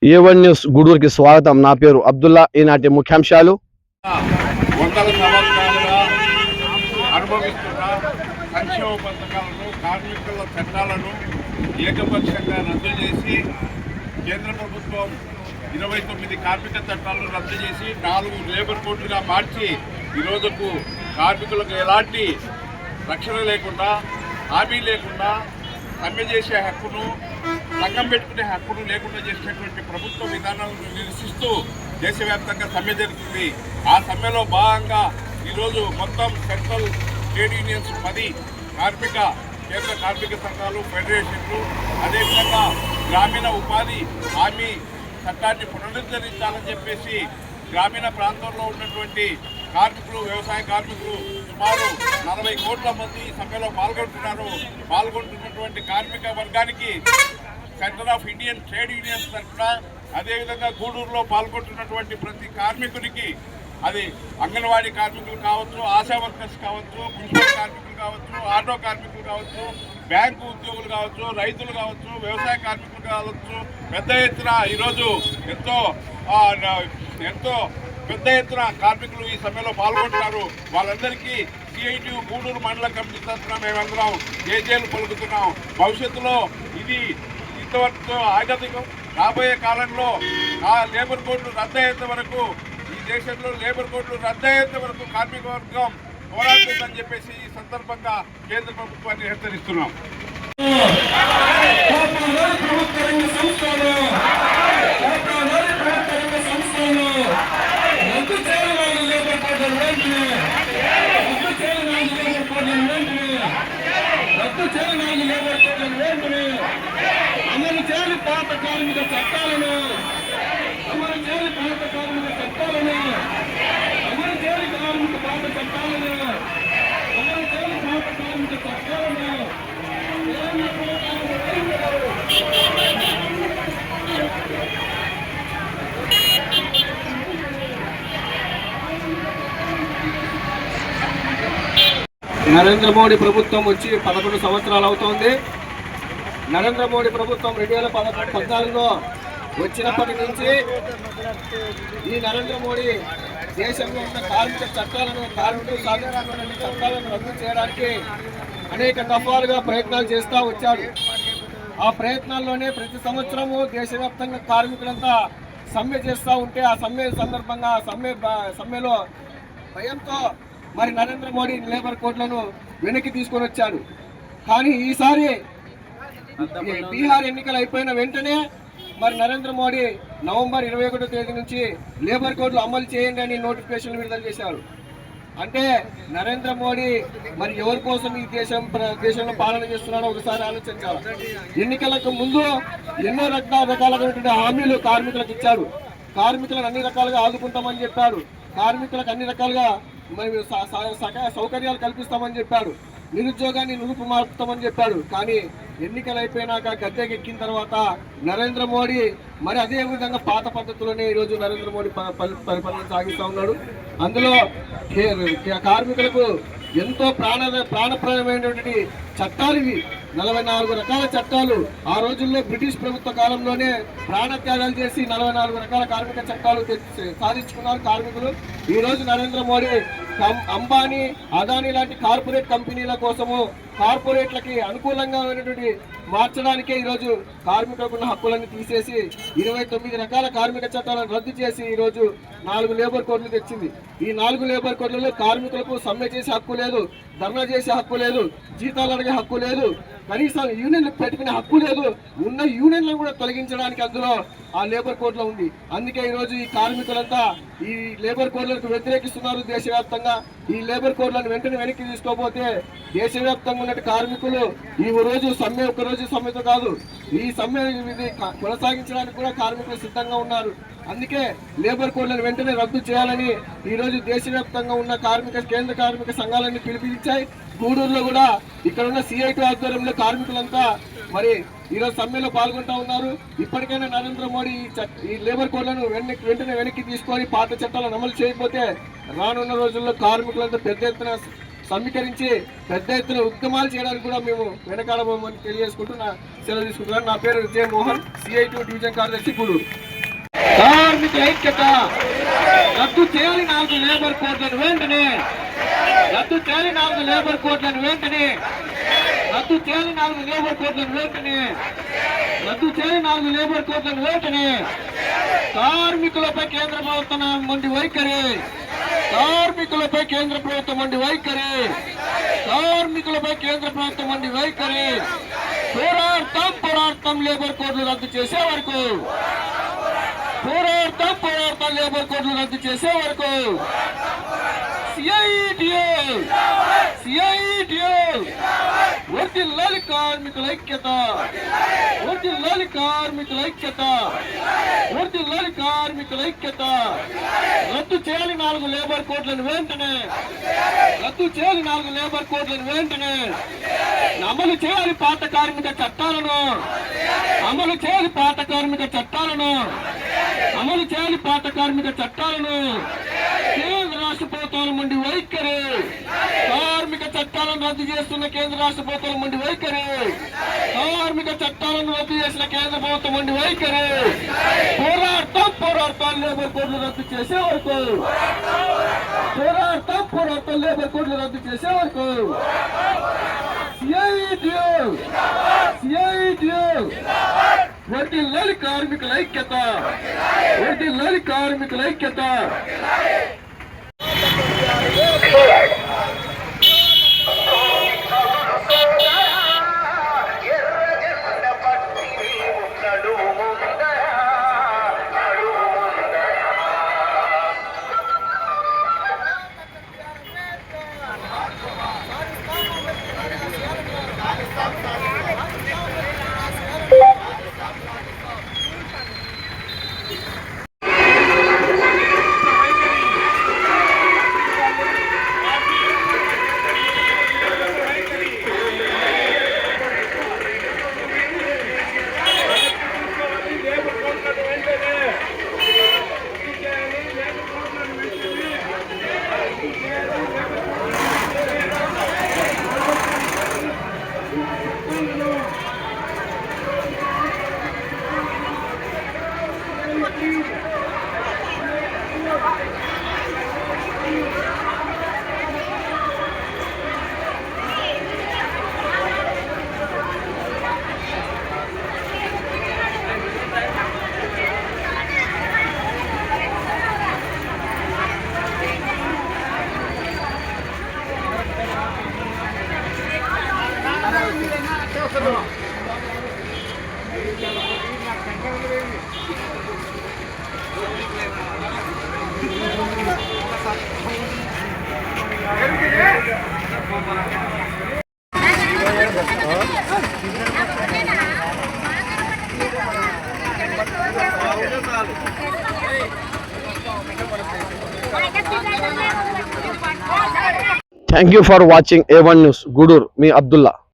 A1 news గూడూరుకి స్వాగతం. నా పేరు అబ్దుల్లా. ఈనాటి ముఖ్యాంశాలు. వందల సంవత్సరాలుగా అనుభవిస్తున్న సంక్షేమ పథకాలను, కార్మికుల చట్టాలను ఏకపక్షంగా రద్దు చేసి కేంద్ర ప్రభుత్వం 29 కార్మిక చట్టాలను రద్దు చేసి 4 లేబర్ కోడ్లుగా మార్చి ఈరోజుకు కార్మికులకు ఎలాంటి రక్షణ లేకుండా, హామీ లేకుండా సమ్మె చేసే హక్కును, సంఘం పెట్టుకునే హక్కును లేకుండా చేసినటువంటి ప్రభుత్వ విధానాలను నిరసిస్తూ దేశవ్యాప్తంగా సమ్మె జరుగుతుంది. ఆ సమ్మెలో భాగంగా ఈరోజు మొత్తం సెంట్రల్ ట్రేడ్ యూనియన్స్ 10 కేంద్ర కార్మిక సంఘాలు, ఫెడరేషన్లు, అదేవిధంగా గ్రామీణ ఉపాధి హామీ చట్టాన్ని పునరుద్ధరించాలని చెప్పేసి గ్రామీణ ప్రాంతంలో ఉన్నటువంటి కార్మికులు, వ్యవసాయ కార్మికులు సుమారు 40 కోట్ల మంది ఈ సమ్మెలో పాల్గొంటున్నటువంటి కార్మిక వర్గానికి centre of Indian trade unions తరఫున, అదేవిధంగా గూడూరులో పాల్గొంటున్నటువంటి ప్రతి కార్మికునికి, అది అంగన్వాడీ కార్మికులు కావచ్చు, ఆశా వర్కర్స్ కావచ్చు, మున్సిపల్ కార్మికులు కావచ్చు, ఆటో కార్మికులు కావచ్చు, బ్యాంకు ఉద్యోగులు కావచ్చు, రైతులు కావచ్చు, వ్యవసాయ కార్మికులు కావచ్చు, పెద్ద ఎత్తున ఈరోజు ఎంతో పెద్ద ఎత్తున కార్మికులు ఈ సమ్మెలో పాల్గొంటున్నారు. వాళ్ళందరికీ సిఐటి గూడూరు మండల కమిటీ తరఫున మేమందరం జేజేలు పలుకుతున్నాం. భవిష్యత్తులో ఇది ఇంతవరకు ఆగతికం. రాబోయే కాలంలో ఆ లేబర్ కోడ్లు రద్దయ్యేంత వరకు, ఈ దేశంలో లేబర్ కోడ్లు రద్దయ్యేంత వరకు కార్మిక వర్గం పోరాడుతుందని చెప్పేసి ఈ సందర్భంగా కేంద్ర ప్రభుత్వాన్ని హెచ్చరిస్తున్నాం. అమలు చేయాలి పాత కార్మిక చట్టాలను, అమలు చేయాలి పాత కార్మిక చట్టాలను, అమలు చేయాలి కార్మిక పాత చట్టాలను, అమలు చేయాలి పాత కార్మిక చట్టాలను. నరేంద్ర మోడీ ప్రభుత్వం వచ్చి 11 సంవత్సరాలు అవుతోంది. నరేంద్ర మోడీ ప్రభుత్వం 2014లో వచ్చినప్పటి నుంచి ఈ నరేంద్ర మోడీ దేశంలో ఉన్న కార్మిక చట్టాలను, కార్మికులు సాధించినటువంటి చట్టాలను రద్దు చేయడానికి అనేక దఫాలుగా ప్రయత్నాలు చేస్తూ వచ్చాడు. ఆ ప్రయత్నాల్లోనే ప్రతి సంవత్సరము దేశవ్యాప్తంగా కార్మికులంతా సమ్మె చేస్తూ ఉంటే, ఆ సమ్మె సందర్భంగా సమ్మెలో భయంతో మరి నరేంద్ర మోడీ లేబర్ కోడ్లను వెనక్కి తీసుకొని వచ్చాడు. కానీ ఈసారి బీహార్ ఎన్నికలు అయిపోయిన వెంటనే మరి నరేంద్ర మోడీ నవంబర్ 21వ తేదీ నుంచి లేబర్ కోడ్లు అమలు చేయండి అని నోటిఫికేషన్ విడుదల చేశారు. అంటే నరేంద్ర మోడీ మరి ఎవరి కోసం ఈ దేశంలో పాలన చేస్తున్నారో ఒకసారి ఆలోచించాలి. ఎన్నికలకు ముందు ఎన్నో రకాలైనటువంటి హామీలు కార్మికులకు ఇచ్చాడు. కార్మికులను అన్ని రకాలుగా ఆదుకుంటామని చెప్పాడు. కార్మికులకు అన్ని రకాలుగా మరి సౌకర్యాలు కల్పిస్తామని చెప్పాడు. నిరుద్యోగాన్ని నిరుపుమార్పుతామని చెప్పాడు. కానీ ఎన్నికలు అయిపోయినాక గద్దెకెక్కిన తర్వాత నరేంద్ర మోడీ మరి అదే విధంగా పాత పద్ధతిలోనే ఈరోజు నరేంద్ర మోడీ పరిపాలన సాగిస్తూ ఉన్నాడు. అందులో కార్మికులకు ఎంతో ప్రాణప్రదమైనటువంటి చట్టాలు ఇవి. 44 రకాల చట్టాలు. ఆ రోజుల్లో బ్రిటిష్ ప్రభుత్వ కాలంలోనే ప్రాణత్యాగాలు చేసి 44 రకాల కార్మిక చట్టాలు సాధించుకున్నారు కార్మికులు. ఈరోజు నరేంద్ర మోడీ అంబానీ, అదానీ లాంటి కార్పొరేట్ కంపెనీల కోసము, కార్పొరేట్లకి అనుకూలంగా ఉన్నటువంటి మార్చడానికే ఈరోజు కార్మికులకు ఉన్న హక్కులను తీసేసి 29 రకాల కార్మిక చట్టాలను రద్దు చేసి ఈరోజు 4 లేబర్ కోడ్లు తెచ్చింది. ఈ 4 లేబర్ కోడ్లలో కార్మికులకు సమ్మె చేసే హక్కు లేదు, ధర్నా చేసే హక్కు లేదు, జీతాలు అడిగే హక్కు లేదు, కనీసం యూనియన్లు పెట్టుకునే హక్కు లేదు. ఉన్న యూనియన్లను కూడా తొలగించడానికి అందులో ఆ లేబర్ కోడ్లో ఉంది. అందుకే ఈరోజు ఈ కార్మికులంతా ఈ లేబర్ కోడ్లకు వ్యతిరేకిస్తున్నారు దేశవ్యాప్తంగా. ఈ లేబర్ కోడ్లను వెంటనే వెనక్కి తీసుకోకపోతే దేశవ్యాప్తంగా ఉన్న కార్మికులు ఈ రోజు సమ్మె, ఒక్కరోజు సమ్మెతో కాదు, ఈ సమ్మె కొనసాగించడానికి కూడా కార్మికులు సిద్ధంగా ఉన్నారు. అందుకే లేబర్ కోడ్లను వెంటనే రద్దు చేయాలని ఈరోజు దేశవ్యాప్తంగా ఉన్న కేంద్ర కార్మిక సంఘాలన్నీ పిలుపునిచ్చాయి. గూడూరులో కూడా ఇక్కడ ఉన్న సిఐటి ఆధ్వర్యంలో కార్మికులంతా మరి ఈరోజు సమ్మెలో పాల్గొంటూ ఉన్నారు. ఇప్పటికైనా నరేంద్ర మోడీ ఈ లేబర్ కోడ్లను వెంటనే వెనక్కి తీసుకొని పాత చట్టాలను అమలు చేయకపోతే రానున్న రోజుల్లో కార్మికులంతా పెద్ద ఎత్తున సమీకరించి పెద్ద ఎత్తున ఉద్యమాలు చేయడానికి కూడా మేము వెనకాడబోమని తెలియజేసుకుంటూ సెలవు తీసుకుంటున్నాను. నా పేరు విజయ్ మోహన్, CI2 డివిజన్ కార్యదర్శి గూడూరు. కార్మికుల ఐక్యత. రద్దు చేయాలి 4 లేబర్ కోడ్లను వెంటనే. రద్దు చేయాలి 4 లేబర్ కోడ్లను వెంటనే. రద్దు చేయాలి 4 లేబర్ కోడ్లను వెంటనే. రద్దు చేయాలి 4 లేబర్ కోడ్లను వెంటనే. కార్మికులపై కేంద్ర ప్రభుత్వం మొండి వైఖరి. కార్మికులపై కేంద్ర ప్రభుత్వం మొండి వైఖరి. కార్మికులపై కేంద్ర ప్రభుత్వం మొండి వైఖరి. పోరాడతాం లేబర్ కోడ్లు రద్దు చేసే వరకు. పోరాడతాం లేబర్ కోడ్లు రద్దు చేసే వరకు. సిఐటియు వర్ధిల్లాలి కార్మికుల ఐక్యత. వర్ధిల్లాలి కార్మికుల ఐక్యత. వర్ధిల్లాలి కార్మికుల ఐక్యత. రద్దు చేయాలి 4 లేబర్ కోడ్లను వెంటనే. రద్దు చేయాలి 4 లేబర్ కోడ్లను వెంటనే. అమలు చేయాలి పాత కార్మిక చట్టాలను. అమలు చేయాలి పాత కార్మిక చట్టాలను. అమలు చేయాలి పాత కార్మిక చట్టాలను. కేంద్ర రాష్ట్ర ప్రభుత్వాల మొండి వైఖరి. కార్మిక చట్టాలను రద్దు చేస్తున్న కేంద్ర రాష్ట్ర ప్రభుత్వాల మొండి వైఖరి. కార్మిక చట్టాలను రద్దు చేసిన కేంద్ర ప్రభుత్వం మొండి వైఖరి. పోరాడతాం లేబర్ కోడ్లు రద్దు చేసే వరకు. పోరాడతాం లేబర్ కోడ్లు రద్దు చేసే వరకు. సిఐటియు వర్ధిల్లాలి కార్మికుల ఐక్యత. వర్ధిల్లాలి కార్మికుల ఐక్యత. Thank you for watching A1 news Gudur. మీ అబ్దుల్లా.